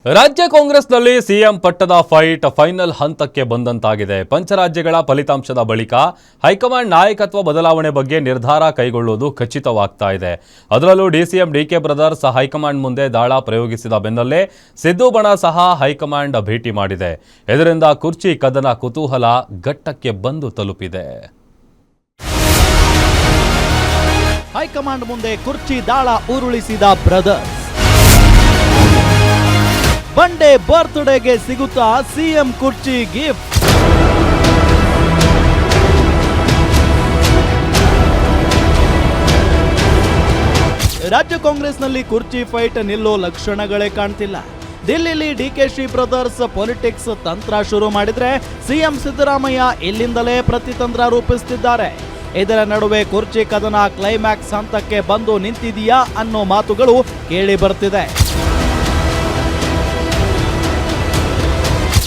ರಾಜ್ಯ ಕಾಂಗ್ರೆಸ್ನಲ್ಲಿ ಸಿಎಂ ಪಟ್ಟದ ಫೈಟ್ ಫೈನಲ್ ಹಂತಕ್ಕೆ ಬಂದಂತಾಗಿದೆ. ಪಂಚರಾಜ್ಯಗಳ ಫಲಿತಾಂಶದ ಬಳಿಕ ಹೈಕಮಾಂಡ್ ನಾಯಕತ್ವ ಬದಲಾವಣೆ ಬಗ್ಗೆ ನಿರ್ಧಾರ ಕೈಗೊಳ್ಳುವುದು ಖಚಿತವಾಗ್ತಾ ಇದೆ. ಅದರಲ್ಲೂ ಡಿಸಿಎಂ ಡಿಕೆ ಬ್ರದರ್ಸ್ ಹೈಕಮಾಂಡ್ ಮುಂದೆ ದಾಳ ಪ್ರಯೋಗಿಸಿದ ಬೆನ್ನಲ್ಲೇ ಸಿದ್ದು ಬಣ ಸಹ ಹೈಕಮಾಂಡ್ ಭೇಟಿ ಮಾಡಿದೆ. ಇದರಿಂದ ಕುರ್ಚಿ ಕದನ ಕುತೂಹಲ ಘಟ್ಟಕ್ಕೆ ಬಂದು ತಲುಪಿದೆ. ಹೈಕಮಾಂಡ್ ಮುಂದೆ ಕುರ್ಚಿ ದಾಳ ಉರುಳಿಸಿದ ಬ್ರದರ್ಸ್. ಬಂಡೆ ಬರ್ತ್ಡೇಗೆ ಸಿಗುತ್ತಾ ಸಿಎಂ ಕುರ್ಚಿ ಗಿಫ್ಟ್. ರಾಜ್ಯ ಕಾಂಗ್ರೆಸ್ನಲ್ಲಿ ಕುರ್ಚಿ ಫೈಟ್ ನಿಲ್ಲೋ ಲಕ್ಷಣಗಳೇ ಕಾಣ್ತಿಲ್ಲ. ದಿಲ್ಲಿಲಿ ಡಿಕೆಶಿ ಬ್ರದರ್ಸ್ ಪೊಲಿಟಿಕ್ಸ್ ತಂತ್ರ ಶುರು ಮಾಡಿದ್ರೆ ಸಿಎಂ ಸಿದ್ದರಾಮಯ್ಯ ಇಲ್ಲಿಂದಲೇ ಪ್ರತಿತಂತ್ರ ರೂಪಿಸುತ್ತಿದ್ದಾರೆ. ಇದರ ನಡುವೆ ಕುರ್ಚಿ ಕದನ ಕ್ಲೈಮ್ಯಾಕ್ಸ್ ಹಂತಕ್ಕೆ ಬಂದು ನಿಂತಿದೆಯಾ ಅನ್ನೋ ಮಾತುಗಳು ಕೇಳಿ ಬರ್ತಿದೆ.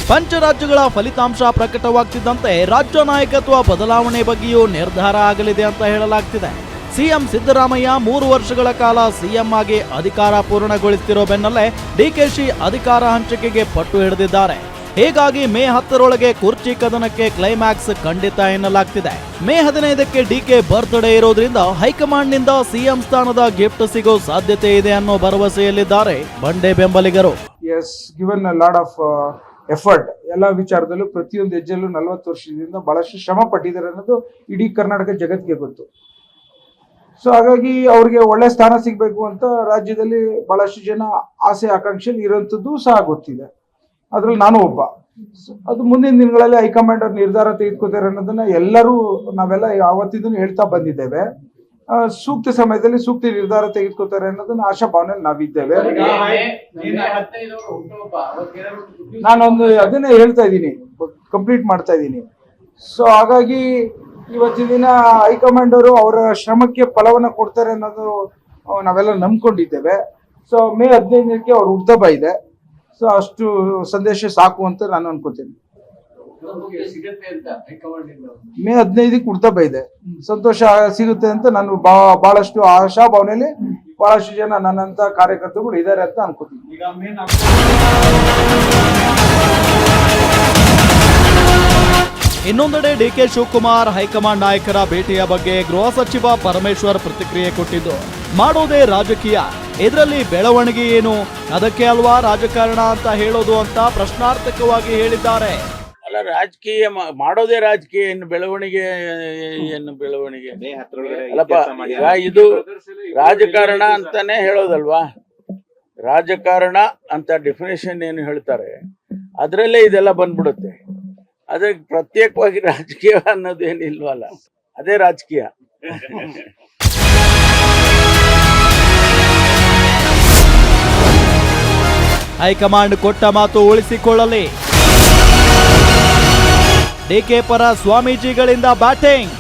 ಪಂಚರಾಜ್ಯಗಳ ಫಲಿತಾಂಶ ಪ್ರಕಟವಾಗ್ತಿದ್ದಂತೆ ರಾಜ್ಯ ನಾಯಕತ್ವ ಬದಲಾವಣೆ ಬಗ್ಗೆಯೂ ನಿರ್ಧಾರ ಆಗಲಿದೆ ಅಂತ ಹೇಳಲಾಗ್ತಿದೆ. ಸಿಎಂ ಸಿದ್ದರಾಮಯ್ಯ 3 ವರ್ಷಗಳ ಕಾಲ ಸಿಎಂ ಆಗಿ ಅಧಿಕಾರ ಪೂರ್ಣಗೊಳಿಸುತ್ತಿರೋ ಬೆನ್ನಲ್ಲೇ ಡಿಕೆಶಿ ಅಧಿಕಾರ ಹಂಚಿಕೆಗೆ ಪಟ್ಟು ಹಿಡಿದಿದ್ದಾರೆ. ಹೀಗಾಗಿ ಮೇ 10ರೊಳಗೆ ಕುರ್ಚಿ ಕದನಕ್ಕೆ ಕ್ಲೈಮ್ಯಾಕ್ಸ್ ಖಂಡಿತ ಎನ್ನಲಾಗ್ತಿದೆ. ಮೇ 15ಕ್ಕೆ ಡಿಕೆ ಬರ್ತ್ಡೇ ಇರೋದ್ರಿಂದ ಹೈಕಮಾಂಡ್ನಿಂದ ಸಿಎಂ ಸ್ಥಾನದ ಗಿಫ್ಟ್ ಸಿಗೋ ಸಾಧ್ಯತೆ ಇದೆ ಅನ್ನೋ ಭರವಸೆಯಲ್ಲಿದ್ದಾರೆ ಬಂಡೆ ಬೆಂಬಲಿಗರು. ಎಫರ್ಟ್ ಎಲ್ಲ ವಿಚಾರದಲ್ಲೂ ಪ್ರತಿಯೊಂದು ಹೆಜ್ಜೆಲ್ಲೂ 40 ವರ್ಷದಿಂದ ಬಹಳಷ್ಟು ಶ್ರಮ ಪಟ್ಟಿದ್ದಾರೆ ಅನ್ನೋದು ಇಡೀ ಕರ್ನಾಟಕ ಜಗತ್ತಿಗೆ ಗೊತ್ತು. ಸೊ ಹಾಗಾಗಿ ಅವ್ರಿಗೆ ಒಳ್ಳೆ ಸ್ಥಾನ ಸಿಗ್ಬೇಕು ಅಂತ ರಾಜ್ಯದಲ್ಲಿ ಬಹಳಷ್ಟು ಜನ ಆಸೆ ಆಕಾಂಕ್ಷೆಯಲ್ಲಿ ಇರುವಂಥದ್ದು ಸಹ ಗೊತ್ತಿದೆ. ಅದ್ರಲ್ಲಿ ನಾನು ಒಬ್ಬ. ಅದು ಮುಂದಿನ ದಿನಗಳಲ್ಲಿ ಹೈಕಮಾಂಡ್ ಅವ್ರ ನಿರ್ಧಾರ ತೆಗೆದುಕೋತಾರೆ ಅನ್ನೋದನ್ನ ನಾವೆಲ್ಲ ಯಾವತ್ತಿದನ್ನು ಹೇಳ್ತಾ ಬಂದಿದ್ದೇವೆ. ಸೂಕ್ತ ಸಮಯದಲ್ಲಿ ಸೂಕ್ತ ನಿರ್ಧಾರ ತೆಗೆದುಕೋತಾರೆ ಅನ್ನೋದನ್ನ ಆಶಾ ಭಾವನೆಯಲ್ಲಿ ನಾವಿದ್ದೇವೆ. ನಾನೊಂದು ಅದನ್ನೇ ಹೇಳ್ತಾ ಇದ್ದೀನಿ, ಕಂಪ್ಲೀಟ್ ಮಾಡ್ತಾ ಇದ್ದೀನಿ. ಸೊ ಹಾಗಾಗಿ ಇವತ್ತಿನ ದಿನ ಹೈಕಮಾಂಡ್ ಅವರು ಅವರ ಶ್ರಮಕ್ಕೆ ಫಲವನ್ನ ಕೊಡ್ತಾರೆ ಅನ್ನೋದು ನಾವೆಲ್ಲ ನಂಬ್ಕೊಂಡಿದ್ದೇವೆ. ಸೊ ಮೇ 15ಕ್ಕೆ ಅವ್ರ ಹುಟ್ಟುಹಬ್ಬ ಇದೆ. ಸೊ ಅಷ್ಟು ಸಂದೇಶ ಸಾಕು ಅಂತ ನಾನು ಅನ್ಕೋತೀನಿ. ಮೇ 15ಕ್ಕೆ ಹುಟ್ಟುಹಬ್ಬ ಇದೆ, ಸಂತೋಷ ಸಿಗುತ್ತೆ ಅಂತ ನಾನು ಬಹಳಷ್ಟು ಆಶಾ ಭಾವನೆಯಲ್ಲಿ ಬಹಳಷ್ಟು ಜನ ನನ್ನಂತ ಕಾರ್ಯಕರ್ತರು ಇದ್ದಾರೆ ಅಂತ ಅನ್ಕೋತೀನಿ. ಇನ್ನೊಂದೆಡೆ ಡಿಕೆ ಶಿವಕುಮಾರ್ ಹೈಕಮಾಂಡ್ ನಾಯಕರ ಭೇಟಿಯ ಬಗ್ಗೆ ಗೃಹ ಸಚಿವ ಪರಮೇಶ್ವರ್ ಪ್ರತಿಕ್ರಿಯೆ ಕೊಟ್ಟಿದ್ದು, ಮಾಡೋದೇ ರಾಜಕೀಯ, ಇದರಲ್ಲಿ ಬೆಳವಣಿಗೆ ಏನು, ಅದಕ್ಕೆ ಅಲ್ವಾ ರಾಜಕಾರಣ ಅಂತ ಹೇಳೋದು ಅಂತ ಪ್ರಶ್ನಾರ್ಥಕವಾಗಿ ಹೇಳಿದ್ದಾರೆ. ಅಲ್ಲ, ರಾಜಕೀಯ ಮಾಡೋದೇ ರಾಜಕೀಯ, ಏನು ಬೆಳವಣಿಗೆ ಅಲ್ಲಪ್ಪ. ಈಗ ಇದು ರಾಜಕಾರಣ ಅಂತಾನೆ ಹೇಳೋದಲ್ವಾ. ರಾಜಕಾರಣ ಅಂತ ಡೆಫಿನೇಷನ್ ಏನು ಹೇಳ್ತಾರೆ ಅದರಲ್ಲೇ ಇದೆಲ್ಲ ಬಂದ್ಬಿಡುತ್ತೆ. ಅದಕ್ಕೆ ಪ್ರತ್ಯೇಕವಾಗಿ ರಾಜಕೀಯ ಅನ್ನೋದು ಏನಿಲ್ವಲ್ಲ, ಅದೇ ರಾಜಕೀಯ. ಹೈಕಮಾಂಡ್ ಕೊಟ್ಟ ಮಾತು ಉಳಿಸಿಕೊಳ್ಳಲಿ. ಡಿಕೆ ಪರ ಸ್ವಾಮೀಜಿಗಳಿಂದ ಬ್ಯಾಟಿಂಗ್.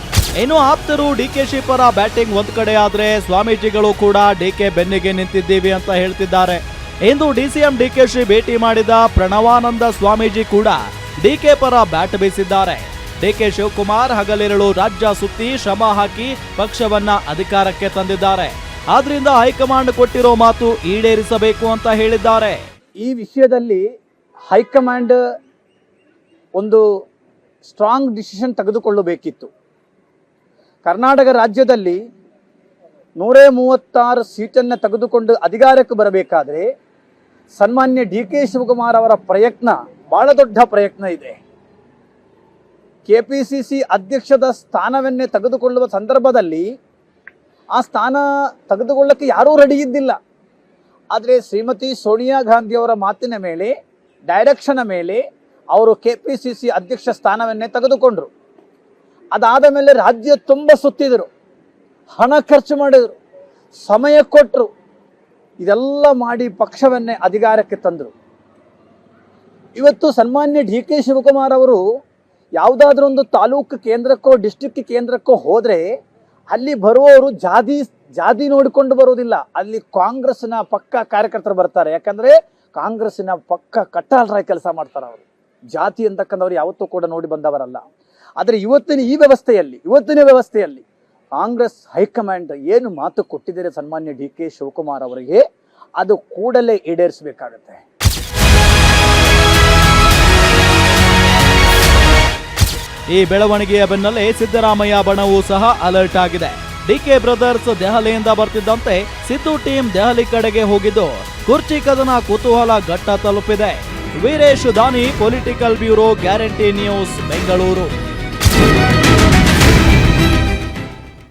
ಇನ್ನು ಆಪ್ತರು ಡಿಕೆಶಿ ಪರ ಬ್ಯಾಟಿಂಗ್ ಒಂದ್ ಕಡೆ ಆದ್ರೆ ಸ್ವಾಮೀಜಿಗಳು ಕೂಡ ಡಿಕೆ ಬೆನ್ನಿಗೆ ನಿಂತಿದ್ದೀವಿ ಅಂತ ಹೇಳ್ತಿದ್ದಾರೆ. ಇಂದು ಡಿಸಿಎಂ ಡಿಕೆಶಿ ಭೇಟಿ ಮಾಡಿದ ಪ್ರಣವಾನಂದ ಸ್ವಾಮೀಜಿ ಕೂಡ ಡಿಕೆ ಪರ ಬ್ಯಾಟ್ ಬೀಸಿದ್ದಾರೆ. ಡಿಕೆ ಶಿವಕುಮಾರ್ ಹಗಲಿರುಳು ರಾಜ್ಯ ಸುತ್ತಿ ಶ್ರಮ ಹಾಕಿ ಪಕ್ಷವನ್ನ ಅಧಿಕಾರಕ್ಕೆ ತಂದಿದ್ದಾರೆ. ಆದ್ರಿಂದ ಹೈಕಮಾಂಡ್ ಕೊಟ್ಟಿರೋ ಮಾತು ಈಡೇರಿಸಬೇಕು ಅಂತ ಹೇಳಿದ್ದಾರೆ. ಈ ವಿಷಯದಲ್ಲಿ ಹೈಕಮಾಂಡ್ ಒಂದು ಸ್ಟ್ರಾಂಗ್ ಡಿಸಿಷನ್ ತೆಗೆದುಕೊಳ್ಳಬೇಕಿತ್ತು. ಕರ್ನಾಟಕ ರಾಜ್ಯದಲ್ಲಿ 136 ಸೀಟನ್ನು ತೆಗೆದುಕೊಂಡು ಅಧಿಕಾರಕ್ಕೆ ಬರಬೇಕಾದ್ರೆ ಸನ್ಮಾನ್ಯ ಡಿಕೆ ಶಿವಕುಮಾರ್ ಅವರ ಪ್ರಯತ್ನ ಬಹಳ ದೊಡ್ಡ ಪ್ರಯತ್ನ ಇದೆ. ಕೆಪಿಸಿಸಿ ಅಧ್ಯಕ್ಷದ ಸ್ಥಾನವನ್ನೇ ತೆಗೆದುಕೊಳ್ಳುವ ಸಂದರ್ಭದಲ್ಲಿ ಆ ಸ್ಥಾನ ತೆಗೆದುಕೊಳ್ಳಕ್ಕೆ ಯಾರೂ ರೆಡಿ ಇದ್ದಿಲ್ಲ. ಆದರೆ ಶ್ರೀಮತಿ ಸೋನಿಯಾ ಗಾಂಧಿ ಅವರ ಮಾತಿನ ಮೇಲೆ, ಡೈರೆಕ್ಷನ್ ಮೇಲೆ ಅವರು ಕೆಪಿಸಿಸಿ ಅಧ್ಯಕ್ಷ ಸ್ಥಾನವನ್ನೇ ತೆಗೆದುಕೊಂಡ್ರು. ಅದಾದ ಮೇಲೆ ರಾಜ್ಯ ತುಂಬ ಸುತ್ತಿದರು, ಹಣ ಖರ್ಚು ಮಾಡಿದರು, ಸಮಯ ಕೊಟ್ಟರು, ಇದೆಲ್ಲ ಮಾಡಿ ಪಕ್ಷವನ್ನೇ ಅಧಿಕಾರಕ್ಕೆ ತಂದರು. ಇವತ್ತು ಸನ್ಮಾನ್ಯ ಡಿಕೆ ಶಿವಕುಮಾರ್ ಅವರು ಯಾವುದಾದ್ರೂ ಒಂದು ತಾಲೂಕು ಕೇಂದ್ರಕ್ಕೋ ಡಿಸ್ಟ್ರಿಕ್ಟ್ ಕೇಂದ್ರಕ್ಕೋ ಹೋದರೆ ಅಲ್ಲಿ ಬರುವವರು ಜಾತಿ ನೋಡಿಕೊಂಡು ಬರೋದಿಲ್ಲ. ಅಲ್ಲಿ ಕಾಂಗ್ರೆಸ್ನ ಪಕ್ಕ ಕಾರ್ಯಕರ್ತರು ಬರ್ತಾರೆ. ಯಾಕಂದರೆ ಕಾಂಗ್ರೆಸ್ಸಿನ ಪಕ್ಕ ಕಟ್ಟಾಳರಾಗಿ ಕೆಲಸ ಮಾಡ್ತಾರೆ. ಅವರು ಜಾತಿ ಅಂತಕ್ಕಂಥವ್ರು ಯಾವತ್ತೂ ಕೂಡ ನೋಡಿ ಬಂದವರಲ್ಲ. ಆದರೆ ಇವತ್ತಿನ ವ್ಯವಸ್ಥೆಯಲ್ಲಿ ಕಾಂಗ್ರೆಸ್ ಹೈಕಮಾಂಡ್ ಏನು ಮಾತು ಕೊಟ್ಟಿದ್ದಾರೆ ಸನ್ಮಾನ್ಯ ಡಿ ಕೆ ಶಿವಕುಮಾರ್ ಅವರಿಗೆ, ಅದು ಕೂಡಲೇ ಈಡೇರಿಸಬೇಕಾಗುತ್ತೆ. ಈ ಬೆಳವಣಿಗೆಯ ಬೆನ್ನಲ್ಲೇ ಸಿದ್ದರಾಮಯ್ಯ ಬಣವೂ ಸಹ ಅಲರ್ಟ್ ಆಗಿದೆ. ಡಿಕೆ ಬ್ರದರ್ಸ್ ದೆಹಲಿಯಿಂದ ಬರ್ತಿದ್ದಂತೆ ಸಿದ್ದು ಟೀಮ್ ದೆಹಲಿ ಕಡೆಗೆ ಹೋಗಿದ್ದು ಕುರ್ಚಿ ಕದನ ಕುತೂಹಲ ಘಟ್ಟ ತಲುಪಿದೆ. ವೀರೇಶ್ ದಾನಿ, political bureau, guarantee news, Bengaluru.